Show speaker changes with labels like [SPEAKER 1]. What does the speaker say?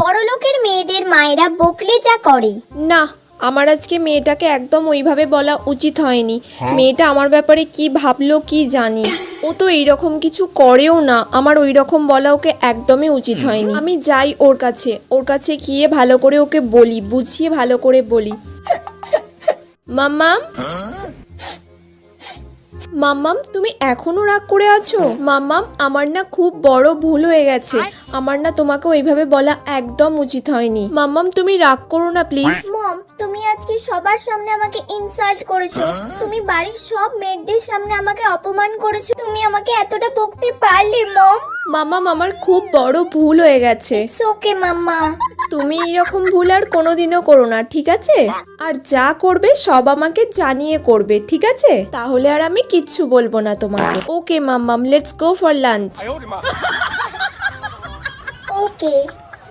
[SPEAKER 1] বড়লোকের মেয়েদের মায়েরা বকলে যা করে।
[SPEAKER 2] না, আমার আজকে মেয়েটাকে একদম ওইভাবে বলা উচিত হয়নি। মেয়েটা আমার ব্যাপারে কি ভাবলো কি জানি। ও তো এইরকম কিছু করেও না, আমার ওই রকম বলা ওকে একদমই উচিত হয়নি। আমি যাই ওর কাছে গিয়ে ভালো করে ওকে বলি, বুঝিয়ে ভালো করে বলি। মাম্মাম, মাম্মাম তুমি এখনো রাগ করে আছো? মাম্মাম, আমার না খুব বড় ভুল হয়ে গেছে। আমার না তোমাকে ওইভাবে বলা একদম উচিত হয়নি। মাম্মাম তুমি রাগ করো না প্লিজ।
[SPEAKER 1] মম, তুমি আজকে সবার সামনে আমাকে ইনসাল্ট করেছো। তুমি বাড়ির সব মেয়েদের সামনে আমাকে অপমান করেছো। তুমি আমাকে এতটা বকতে পারলে মম?
[SPEAKER 2] মাম্মাম, আমার খুব বড় ভুল হয়ে গেছে।
[SPEAKER 1] ওকে মাম্মা।
[SPEAKER 2] তুমি এরকম ভুল আর কোনোদিনও করো না, ঠিক আছে? আর যা করবে সব আমাকে জানিয়ে করবে, ঠিক আছে? তাহলে আর আমি কিচ্ছু বলবো না তোমাকে। ওকে মাম্মাম, let's go for lunch.
[SPEAKER 1] Okay.